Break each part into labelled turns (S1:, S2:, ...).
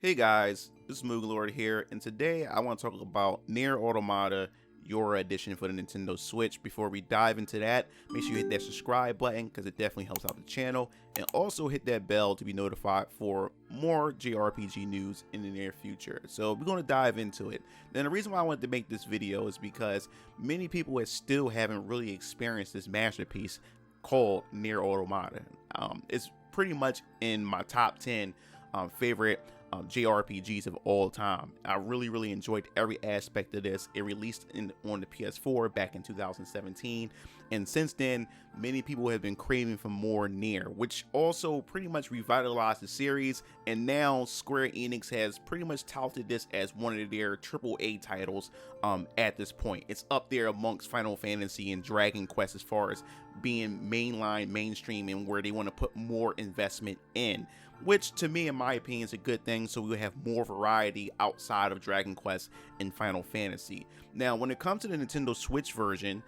S1: Hey guys, this is MugenLord here, and today I want to talk about Nier Automata Your Edition for the Nintendo Switch. Before we dive into that, make sure you hit that subscribe button because it definitely helps out the channel, and also hit that bell to be notified for more JRPG news in the near future. So we're going to dive into it. Then the reason why I wanted to make this video is because many people still haven't really experienced this masterpiece called Nier Automata. It's pretty much in my top 10 favorite JRPGs of all time. I really enjoyed every aspect of this. It released on the PS4 back in 2017, and since then many people have been craving for more Nier, which also pretty much revitalized the series, and now Square Enix has pretty much touted this as one of their AAA titles at this point. It's up there amongst Final Fantasy and Dragon Quest as far as being mainstream and where they want to put more investment in, which to me, in my opinion, is a good thing, so we'll have more variety outside of Dragon Quest and Final Fantasy. Now, when it comes to the Nintendo Switch version,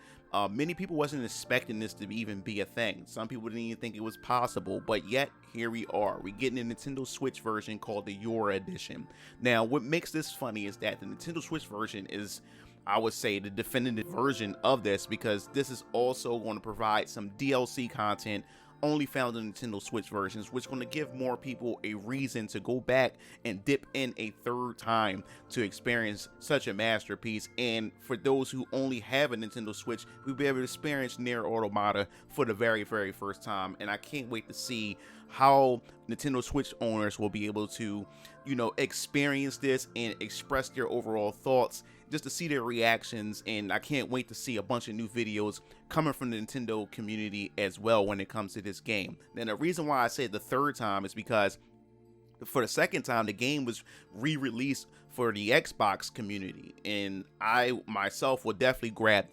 S1: many people wasn't expecting this to even be a thing. Some people didn't even think it was possible, but yet here we are. We're getting a Nintendo Switch version called the Your Edition. Now, what makes this funny is that the Nintendo Switch version is, I would say, the definitive version of this, because this is also going to provide some DLC content only found in Nintendo Switch versions, which is going to give more people a reason to go back and dip in a third time to experience such a masterpiece. And for those who only have a Nintendo Switch, we'll be able to experience Nier Automata for the very first time. And I can't wait to see how Nintendo Switch owners will be able to, experience this and express their overall thoughts, just to see their reactions. And I can't wait to see a bunch of new videos coming from the Nintendo community as well when it comes to this game. And the reason why I say the third time is because for the second time the game was re-released for the Xbox community, and I myself will definitely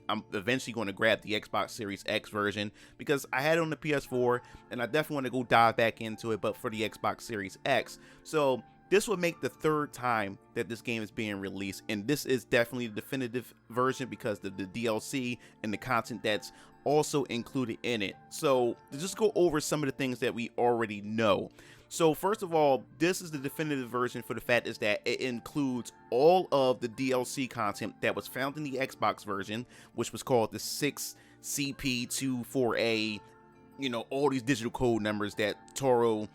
S1: I'm eventually going to grab the Xbox Series X version because I had it on the PS4 and I definitely want to go dive back into it, but for the Xbox Series X. So this will make the third time that this game is being released, and this is definitely the definitive version because of the DLC and the content that's also included in it. So to just go over some of the things that we already know. So first of all, this is the definitive version for the fact is that it includes all of the DLC content that was found in the Xbox version, which was called the 6CP24A, all these digital code numbers that Toro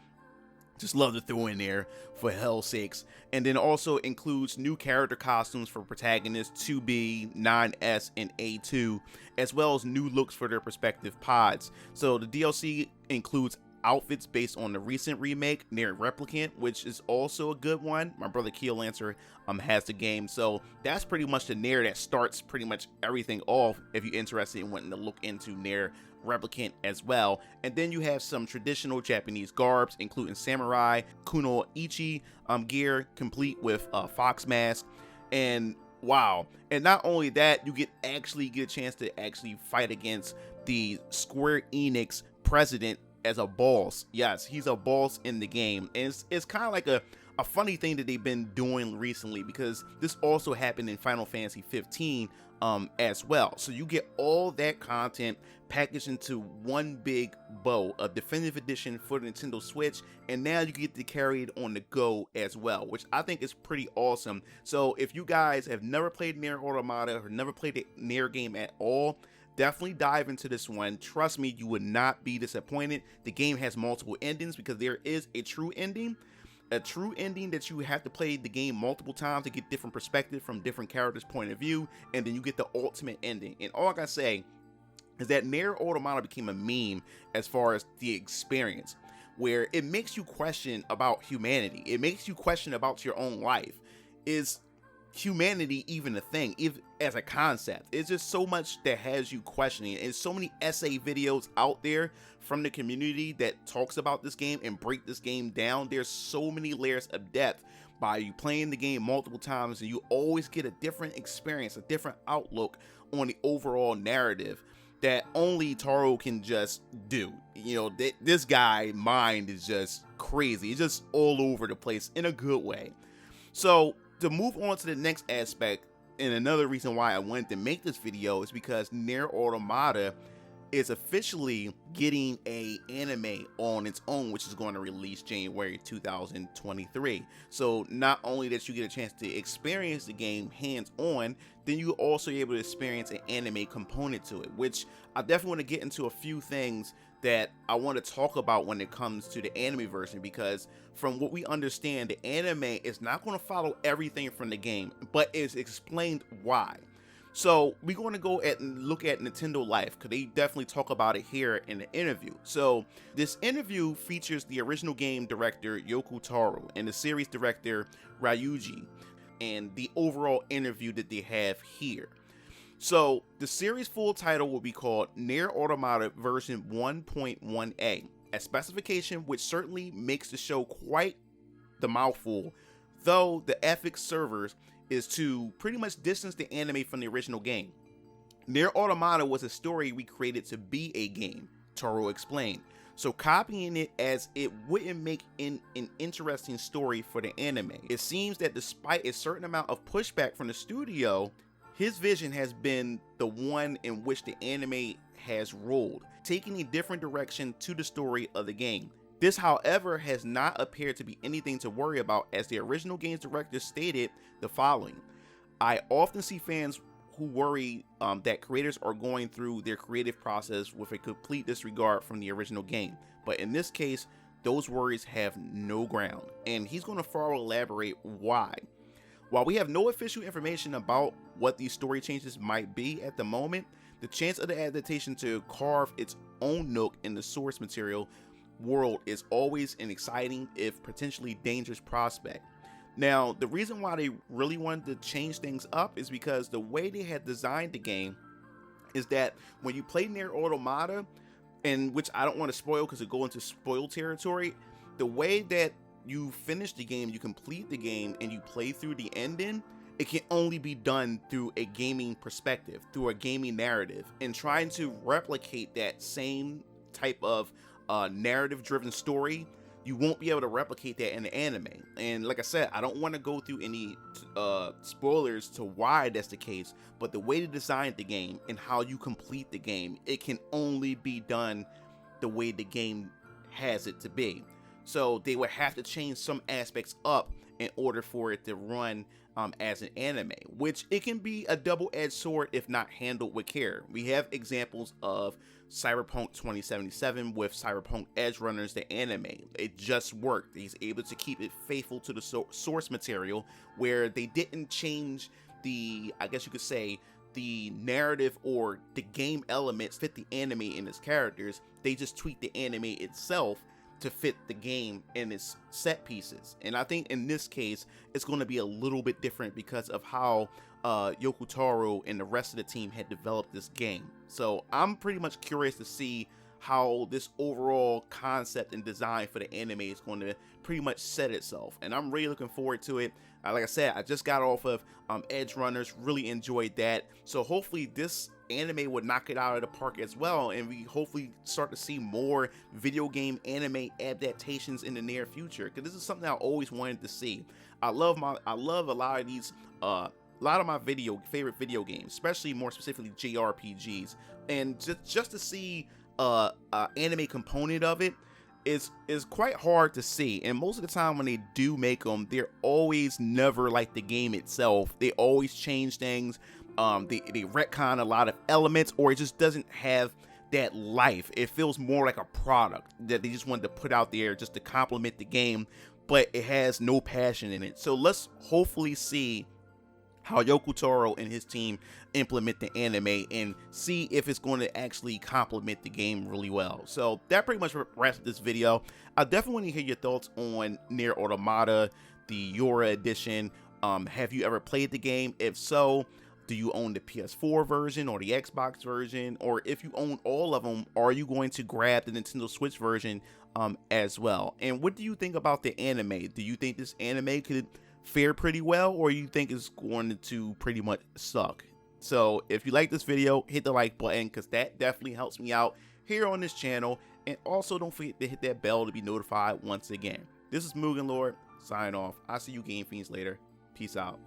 S1: just love to throw in there for hell's sakes. And then also includes new character costumes for protagonists 2B, 9S, and A2, as well as new looks for their respective pods. So the DLC includes outfits based on the recent remake Nier Replicant, which is also a good one. My brother Keel Lancer has the game, so that's pretty much the Nier that starts pretty much everything off if you're interested in wanting to look into Nier Replicant as well. And then you have some traditional Japanese garbs, including samurai kunoichi gear, complete with fox mask. And wow, and not only that, you actually get a chance to actually fight against the Square Enix president as a boss. Yes, he's a boss in the game, and it's kind of like a funny thing that they've been doing recently, because this also happened in Final Fantasy 15 as well. So you get all that content packaged into one big bow, a definitive edition for the Nintendo Switch, and now you get to carry it on the go as well, which I think is pretty awesome. So if you guys have never played Nier Automata or never played a Nier game at all, definitely dive into this one. Trust me, you would not be disappointed. The game has multiple endings because there is a true ending that you have to play the game multiple times to get different perspective from different characters' point of view, and then you get the ultimate ending. And all I gotta say is that Nier Automata became a meme as far as the experience, where it makes you question about humanity. It makes you question about your own life. Is humanity even a thing, if as a concept? It's just so much that has you questioning it, and so many essay videos out there from the community that talks about this game and break this game down. There's so many layers of depth by you playing the game multiple times, and you always get a different experience, a different outlook on the overall narrative that only Taro can just do. This guy mind is just crazy. It's just all over the place in a good way. So to move on to the next aspect, and another reason why I wanted to make this video, is because Nier Automata is officially getting a anime on its own, which is going to release January 2023. So not only that you get a chance to experience the game hands-on, then you also able to experience an anime component to it, which I definitely want to get into a few things that I want to talk about when it comes to the anime version, because from what we understand, the anime is not going to follow everything from the game, but is explained why. So we're going to go and look at Nintendo Life, because they definitely talk about it here in the interview. So this interview features the original game director Yoko Taro and the series director Ryuji, and the overall interview that they have here. So the series full title will be called Nier Automata version 1.1a, a specification which certainly makes the show quite the mouthful, though the ethics servers is to pretty much distance the anime from the original game. Nier Automata was a story we created to be a game, Taro explained, so copying it as it wouldn't make an interesting story for the anime. It seems that despite a certain amount of pushback from the studio, his vision has been the one in which the anime has rolled, taking a different direction to the story of the game. This, however, has not appeared to be anything to worry about, as the original game's director stated the following: "I often see fans who worry that creators are going through their creative process with a complete disregard from the original game, but in this case, those worries have no ground." And he's going to further elaborate why. While we have no official information about what these story changes might be at the moment, the chance of the adaptation to carve its own nook in the source material world is always an exciting, if potentially dangerous, prospect. Now, the reason why they really wanted to change things up is because the way they had designed the game is that when you play Nier Automata, and which I don't want to spoil because it go into spoil territory, the way that you finish the game, you complete the game, and you play through the ending, it can only be done through a gaming perspective, through a gaming narrative, and trying to replicate that same type of narrative-driven story, you won't be able to replicate that in the anime. And like I said, I don't want to go through any spoilers to why that's the case, but the way they designed the game and how you complete the game, it can only be done the way the game has it to be. So they would have to change some aspects up in order for it to run as an anime, which it can be a double-edged sword if not handled with care. We have examples of Cyberpunk 2077 with Cyberpunk Edge Runners, the anime. It just worked. He's able to keep it faithful to the source material, where they didn't change the, I guess you could say, the narrative or the game elements fit the anime and its characters. They just tweaked the anime itself to fit the game and its set pieces. And I think in this case, it's going to be a little bit different because of how Yoko Taro and the rest of the team had developed this game. So I'm pretty much curious to see how this overall concept and design for the anime is going to pretty much set itself. And I'm really looking forward to it. Like I said, I just got off of Edge Runners, really enjoyed that. So hopefully this anime would knock it out of the park as well, and we hopefully start to see more video game anime adaptations in the near future, because this is something I always wanted to see. I love a lot of these a lot of my favorite video games, especially more specifically JRPGs, and just to see anime component of it is quite hard to see. And most of the time when they do make them, they're always never like the game itself. They always change things. They retcon a lot of elements, or it just doesn't have that life. It feels more like a product that they just wanted to put out there just to complement the game, but it has no passion in it. So let's hopefully see how Yoko Taro and his team implement the anime and see if it's going to actually complement the game really well. So that pretty much wraps up this video. I definitely want to hear your thoughts on Nier Automata, the Yora edition. Have you ever played the game? If so, do you own the PS4 version or the Xbox version? Or if you own all of them, are you going to grab the Nintendo Switch version as well? And what do you think about the anime? Do you think this anime could fare pretty well, or you think it's going to pretty much suck? So if you like this video, hit the like button, because that definitely helps me out here on this channel. And also don't forget to hit that bell to be notified once again. This is MugenLord, sign off. I'll see you Game Fiends later. Peace out.